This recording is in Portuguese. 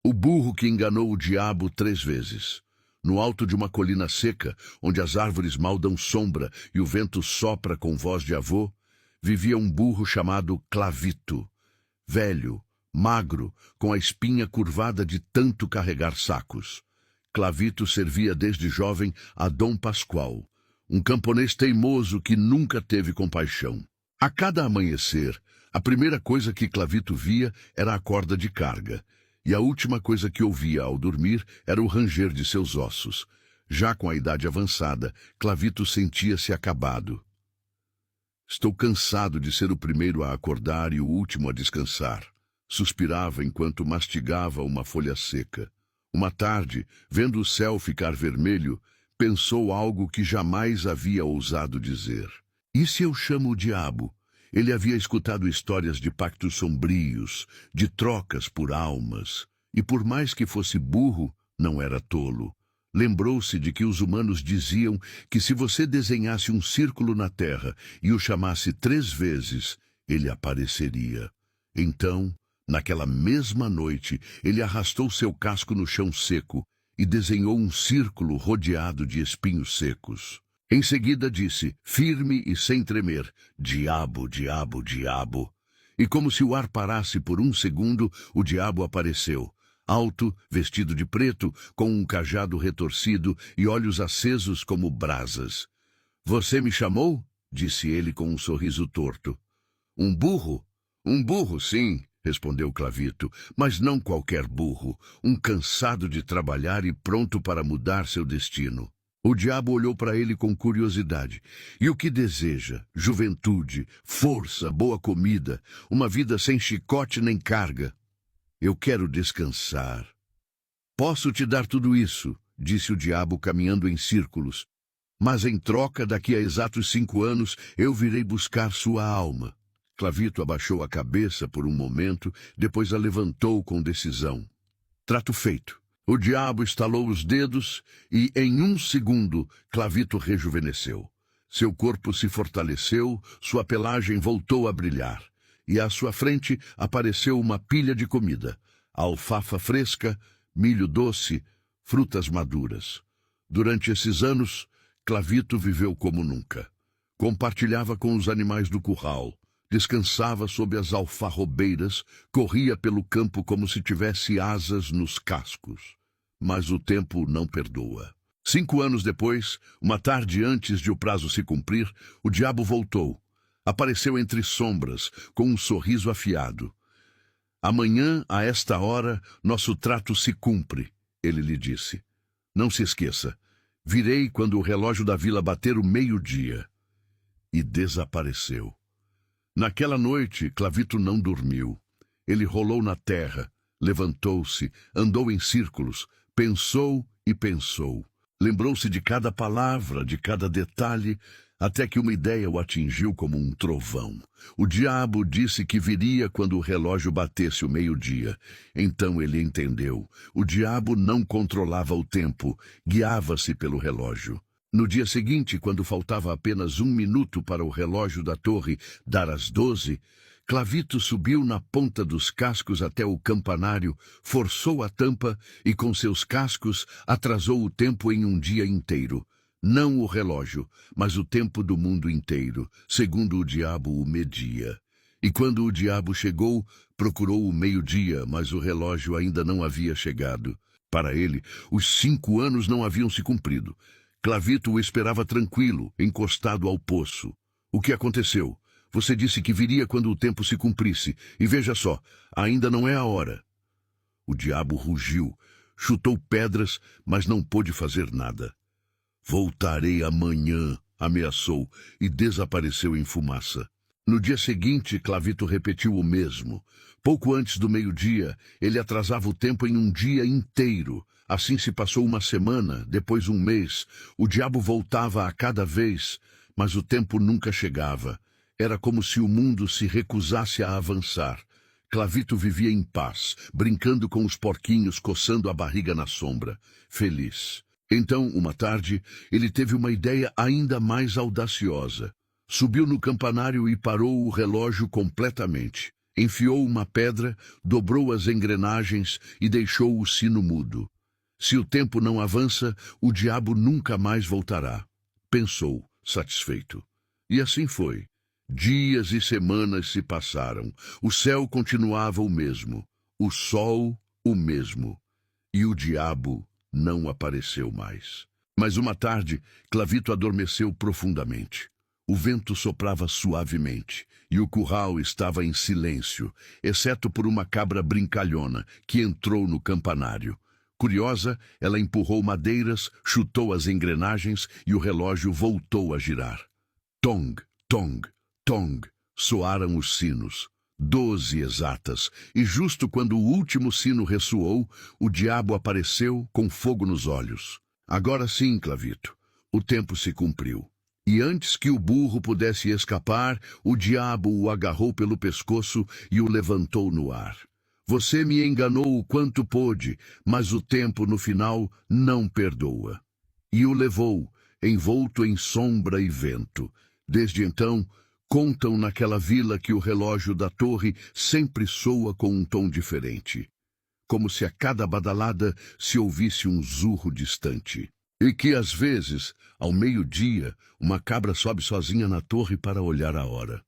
O burro que enganou o diabo 3 vezes. No alto de uma colina seca, onde as árvores mal dão sombra e o vento sopra com voz de avô, vivia um burro chamado Clavito. Velho, magro, com a espinha curvada de tanto carregar sacos. Clavito servia desde jovem a Dom Pascoal, um camponês teimoso que nunca teve compaixão. A cada amanhecer, a primeira coisa que Clavito via era a corda de carga, e a última coisa que ouvia ao dormir era o ranger de seus ossos. Já com a idade avançada, Clavito sentia-se acabado. Estou cansado de ser o primeiro a acordar e o último a descansar. Suspirava enquanto mastigava uma folha seca. Uma tarde, vendo o céu ficar vermelho, pensou algo que jamais havia ousado dizer. E se eu chamo o diabo? Ele havia escutado histórias de pactos sombrios, de trocas por almas, e por mais que fosse burro, não era tolo. Lembrou-se de que os humanos diziam que se você desenhasse um círculo na terra e o chamasse 3 vezes, ele apareceria. Então, naquela mesma noite, ele arrastou seu casco no chão seco e desenhou um círculo rodeado de espinhos secos. Em seguida disse, firme e sem tremer, diabo, diabo, diabo. E como se o ar parasse por um segundo, o diabo apareceu. Alto, vestido de preto, com um cajado retorcido e olhos acesos como brasas. Você me chamou? Disse ele com um sorriso torto. Um burro? Um burro, sim, respondeu Clavito, mas não qualquer burro, um cansado de trabalhar e pronto para mudar seu destino. O diabo olhou para ele com curiosidade. E o que deseja? Juventude, força, boa comida, uma vida sem chicote nem carga. Eu quero descansar. Posso te dar tudo isso, disse o diabo caminhando em círculos. Mas em troca, daqui a exatos 5 anos, eu virei buscar sua alma. Clavito abaixou a cabeça por um momento, depois a levantou com decisão. Trato feito. O diabo estalou os dedos e, em um segundo, Clavito rejuvenesceu. Seu corpo se fortaleceu, sua pelagem voltou a brilhar. E à sua frente apareceu uma pilha de comida. Alfafa fresca, milho doce, frutas maduras. Durante esses anos, Clavito viveu como nunca. Compartilhava com os animais do curral. Descansava sob as alfarrobeiras, corria pelo campo como se tivesse asas nos cascos. Mas o tempo não perdoa. 5 anos depois, uma tarde antes de o prazo se cumprir, o diabo voltou. Apareceu entre sombras, com um sorriso afiado. Amanhã, a esta hora, nosso trato se cumpre, ele lhe disse. Não se esqueça, virei quando o relógio da vila bater o 12:00. E desapareceu. Naquela noite, Clavito não dormiu. Ele rolou na terra, levantou-se, andou em círculos, pensou e pensou. Lembrou-se de cada palavra, de cada detalhe, até que uma ideia o atingiu como um trovão. O diabo disse que viria quando o relógio batesse o 12:00. Então ele entendeu. O diabo não controlava o tempo, guiava-se pelo relógio. No dia seguinte, quando faltava apenas 1 minuto para o relógio da torre dar as 12, Clavito subiu na ponta dos cascos até o campanário, forçou a tampa e, com seus cascos, atrasou o tempo em um dia inteiro. Não o relógio, mas o tempo do mundo inteiro, segundo o diabo o media. E quando o diabo chegou, procurou o 12:00, mas o relógio ainda não havia chegado. Para ele, os 5 anos não haviam se cumprido. Clavito o esperava tranquilo, encostado ao poço. O que aconteceu? Você disse que viria quando o tempo se cumprisse, e veja só, ainda não é a hora. O diabo rugiu, chutou pedras, mas não pôde fazer nada. Voltarei amanhã, ameaçou, e desapareceu em fumaça. No dia seguinte, Clavito repetiu o mesmo. Pouco antes do 12:00, ele atrasava o tempo em um dia inteiro. Assim se passou uma semana, depois 1 mês. O diabo voltava a cada vez, mas o tempo nunca chegava. Era como se o mundo se recusasse a avançar. Clavito vivia em paz, brincando com os porquinhos, coçando a barriga na sombra, feliz. Então, uma tarde, ele teve uma ideia ainda mais audaciosa. Subiu no campanário e parou o relógio completamente. Enfiou uma pedra, dobrou as engrenagens e deixou o sino mudo. Se o tempo não avança, o diabo nunca mais voltará, pensou, satisfeito. E assim foi. Dias e semanas se passaram. O céu continuava o mesmo, o sol o mesmo, e o diabo não apareceu mais. Mas uma tarde, Clavito adormeceu profundamente. O vento soprava suavemente, e o curral estava em silêncio, exceto por uma cabra brincalhona que entrou no campanário. Curiosa, ela empurrou madeiras, chutou as engrenagens e o relógio voltou a girar. Tong, tong, tong, soaram os sinos. 12 exatas, e justo quando o último sino ressoou, o diabo apareceu com fogo nos olhos. Agora sim, Clavito, o tempo se cumpriu. E antes que o burro pudesse escapar, o diabo o agarrou pelo pescoço e o levantou no ar. Você me enganou o quanto pôde, mas o tempo no final não perdoa. E o levou, envolto em sombra e vento. Desde então, contam naquela vila que o relógio da torre sempre soa com um tom diferente, como se a cada badalada se ouvisse um zurro distante. E que, às vezes, ao meio-dia, uma cabra sobe sozinha na torre para olhar a hora.